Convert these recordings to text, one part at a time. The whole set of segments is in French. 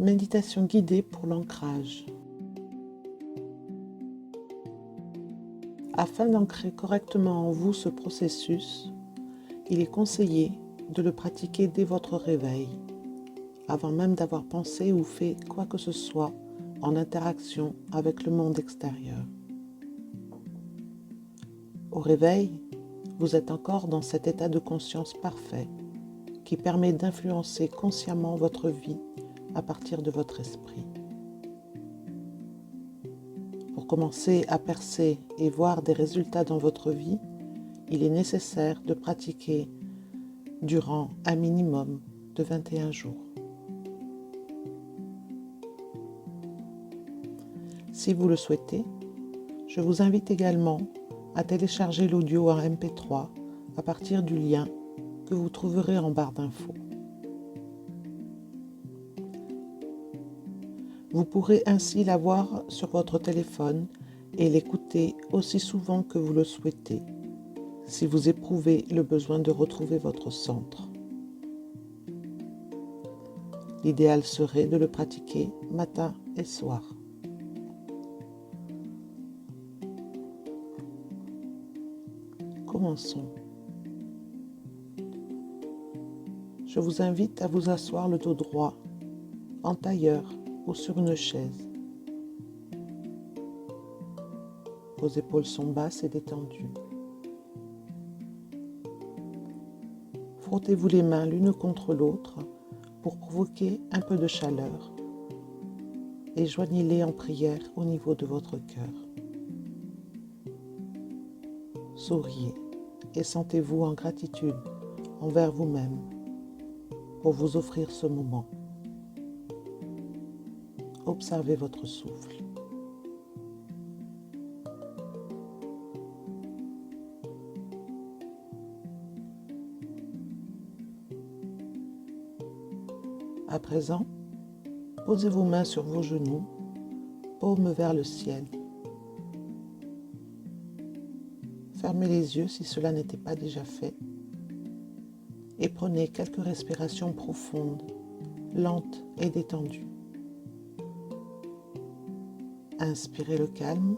Méditation guidée pour l'ancrage. Afin d'ancrer correctement en vous ce processus, il est conseillé de le pratiquer dès votre réveil, avant même d'avoir pensé ou fait quoi que ce soit en interaction avec le monde extérieur. Au réveil, vous êtes encore dans cet état de conscience parfait qui permet d'influencer consciemment votre vie à partir de votre esprit. Pour commencer à percer et voir des résultats dans votre vie, il est nécessaire de pratiquer durant un minimum de 21 jours. Si vous le souhaitez, je vous invite également à télécharger l'audio en MP3 à partir du lien que vous trouverez en barre d'infos. Vous pourrez ainsi l'avoir sur votre téléphone et l'écouter aussi souvent que vous le souhaitez, si vous éprouvez le besoin de retrouver votre centre. L'idéal serait de le pratiquer matin et soir. Commençons. Je vous invite à vous asseoir le dos droit, en tailleur ou sur une chaise. Vos épaules sont basses et détendues. Frottez-vous les mains l'une contre l'autre pour provoquer un peu de chaleur et joignez-les en prière au niveau de votre cœur. Souriez et sentez-vous en gratitude envers vous-même pour vous offrir ce moment. Observez votre souffle. À présent, posez vos mains sur vos genoux, paumes vers le ciel. Fermez les yeux si cela n'était pas déjà fait et prenez quelques respirations profondes, lentes et détendues. Inspirez le calme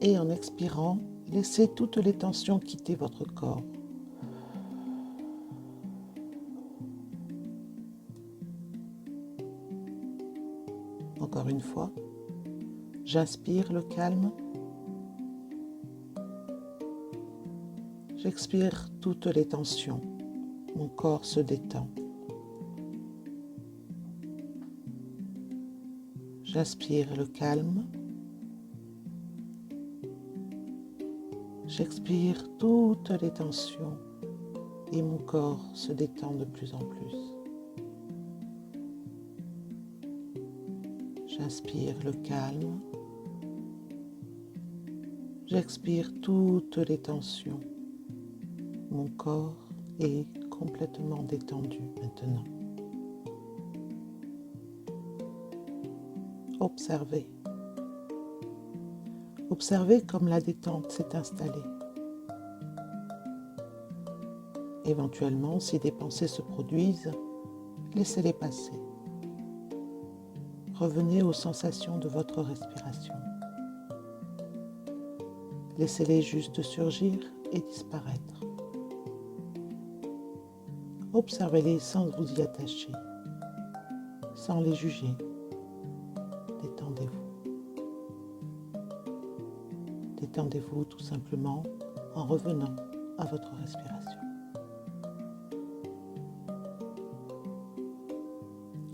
et en expirant, laissez toutes les tensions quitter votre corps. Encore une fois, j'inspire le calme. J'expire toutes les tensions. Mon corps se détend. J'inspire le calme. J'expire toutes les tensions et mon corps se détend de plus en plus. J'inspire le calme. J'expire toutes les tensions. Mon corps est complètement détendu maintenant. Observez. Observez comme la détente s'est installée. Éventuellement, si des pensées se produisent, laissez-les passer. Revenez aux sensations de votre respiration. Laissez-les juste surgir et disparaître. Observez-les sans vous y attacher, sans les juger. Détendez-vous. Détendez-vous tout simplement en revenant à votre respiration.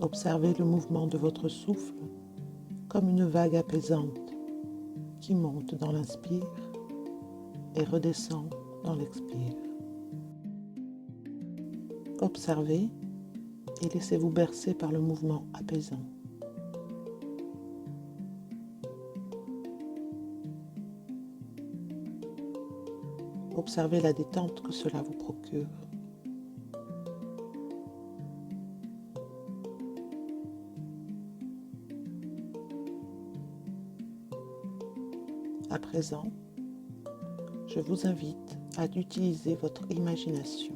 Observez le mouvement de votre souffle comme une vague apaisante qui monte dans l'inspire et redescend dans l'expire. Observez et laissez-vous bercer par le mouvement apaisant. Observez la détente que cela vous procure. À présent, je vous invite à utiliser votre imagination.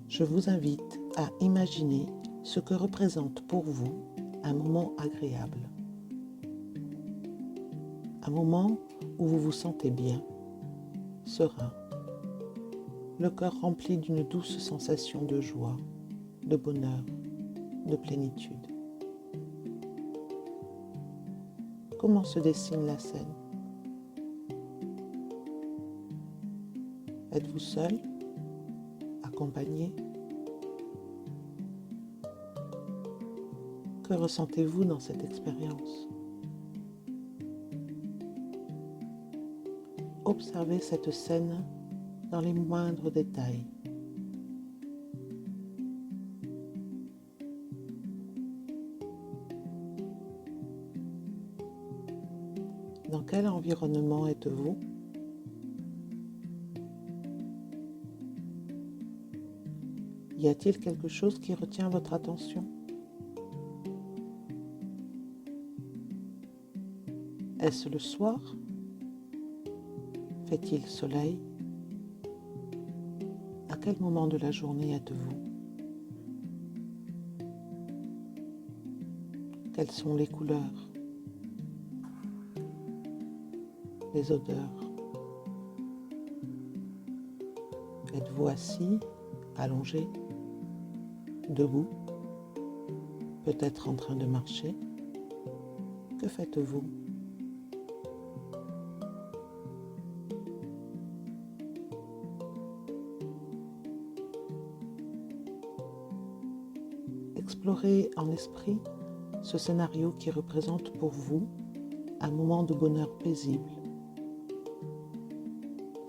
Je vous invite à imaginer ce que représente pour vous un moment agréable. Un moment où vous vous sentez bien, serein, le cœur rempli d'une douce sensation de joie, de bonheur, de plénitude. Comment se dessine la scène? Êtes-vous seul? Accompagné? Que ressentez-vous dans cette expérience? Observez cette scène dans les moindres détails. Dans quel environnement êtes-vous? Y a-t-il quelque chose qui retient votre attention? Est-ce le soir? Fait-il soleil? À quel moment de la journée êtes-vous? Quelles sont les couleurs? Les odeurs? Êtes-vous assis, allongé, debout, peut-être en train de marcher? Que faites-vous? Explorez en esprit ce scénario qui représente pour vous un moment de bonheur paisible,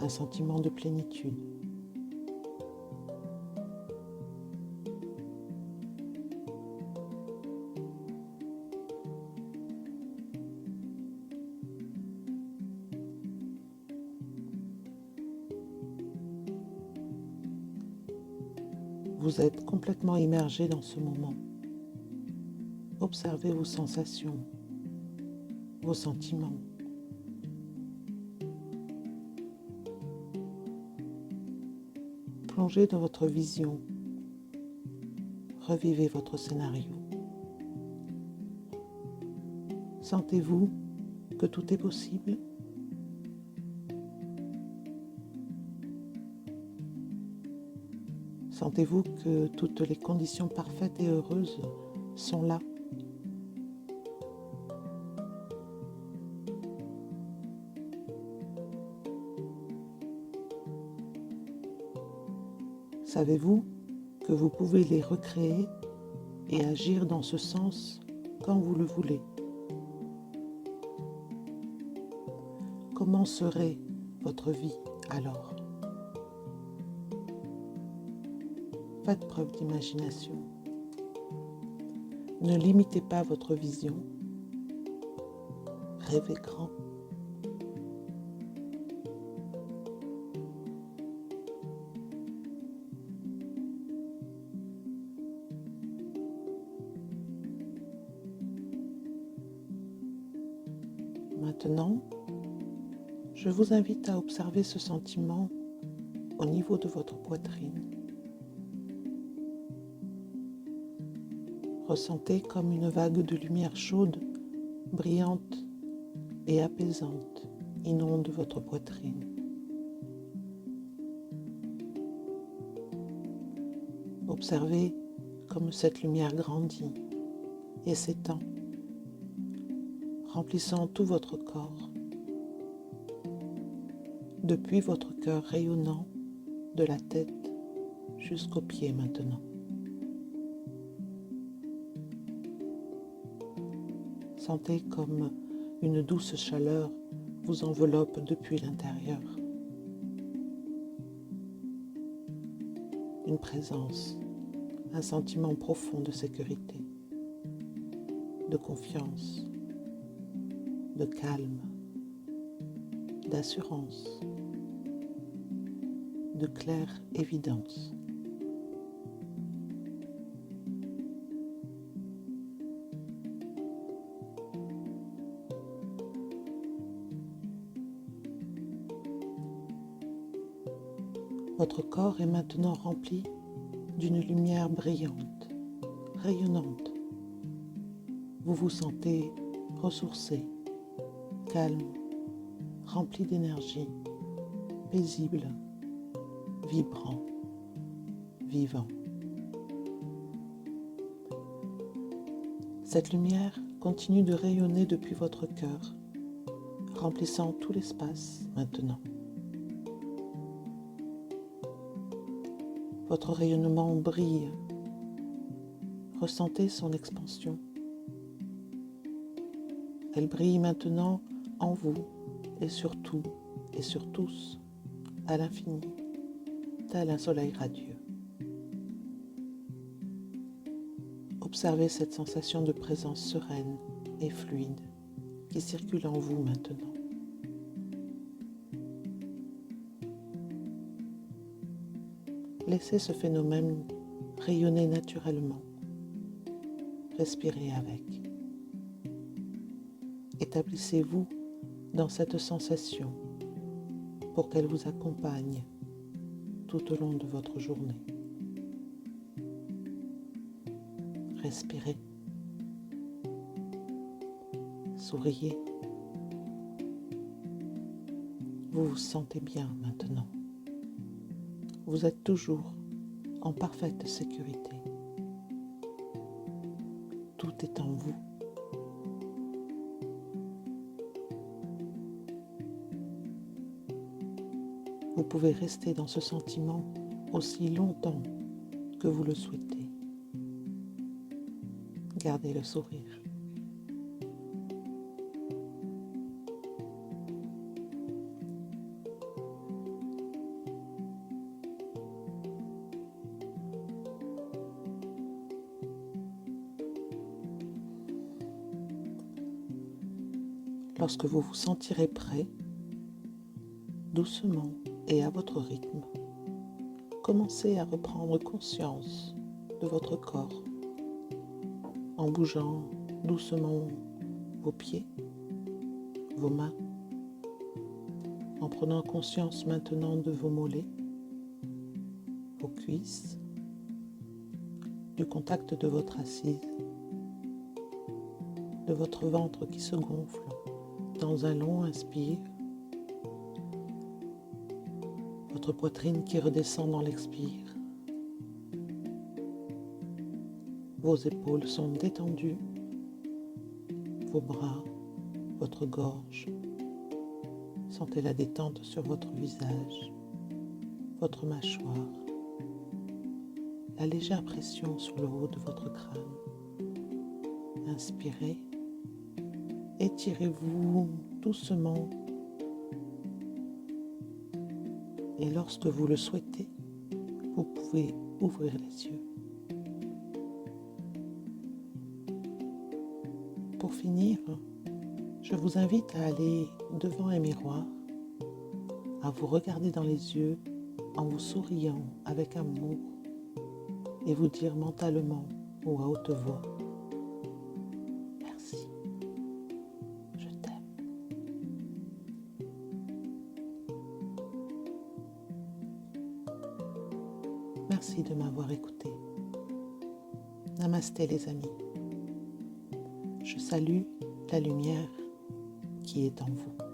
un sentiment de plénitude. Vous êtes complètement immergé dans ce moment. Observez vos sensations, vos sentiments. Plongez dans votre vision. Revivez votre scénario. Sentez-vous que tout est possible? Sentez-vous que toutes les conditions parfaites et heureuses sont là? Savez-vous que vous pouvez les recréer et agir dans ce sens quand vous le voulez? Comment serait votre vie alors? Faites preuve d'imagination. Ne limitez pas votre vision. Rêvez grand. Maintenant, je vous invite à observer ce sentiment au niveau de votre poitrine. Ressentez comme une vague de lumière chaude, brillante et apaisante inonde votre poitrine. Observez comme cette lumière grandit et s'étend, remplissant tout votre corps, depuis votre cœur rayonnant de la tête jusqu'aux pieds maintenant. Sentez comme une douce chaleur vous enveloppe depuis l'intérieur. Une présence, un sentiment profond de sécurité, de confiance, de calme, d'assurance, de claire évidence. Votre corps est maintenant rempli d'une lumière brillante, rayonnante. Vous vous sentez ressourcé, calme, rempli d'énergie, paisible, vibrant, vivant. Cette lumière continue de rayonner depuis votre cœur, remplissant tout l'espace maintenant. Votre rayonnement brille. Ressentez son expansion. Elle brille maintenant en vous et sur tout et sur tous, à l'infini, tel un soleil radieux. Observez cette sensation de présence sereine et fluide qui circule en vous maintenant. Laissez ce phénomène rayonner naturellement. Respirez avec. Établissez-vous dans cette sensation pour qu'elle vous accompagne tout au long de votre journée. Respirez. Souriez. Vous vous sentez bien maintenant. Vous êtes toujours en parfaite sécurité. Tout est en vous. Vous pouvez rester dans ce sentiment aussi longtemps que vous le souhaitez. Gardez le sourire. Lorsque vous vous sentirez prêt, doucement et à votre rythme, commencez à reprendre conscience de votre corps en bougeant doucement vos pieds, vos mains, en prenant conscience maintenant de vos mollets, vos cuisses, du contact de votre assise, de votre ventre qui se gonfle dans un long inspire, votre poitrine qui redescend dans l'expire. Vos épaules sont détendues, vos bras, votre gorge. Sentez la détente sur votre visage, votre mâchoire, la légère pression sur le haut de votre crâne. Inspirez, étirez-vous doucement et lorsque vous le souhaitez, vous pouvez ouvrir les yeux. Pour finir, je vous invite à aller devant un miroir, à vous regarder dans les yeux en vous souriant avec amour et vous dire mentalement ou à haute voix: merci, je t'aime. Merci de m'avoir écouté. Namasté les amis. Je salue la lumière qui est en vous.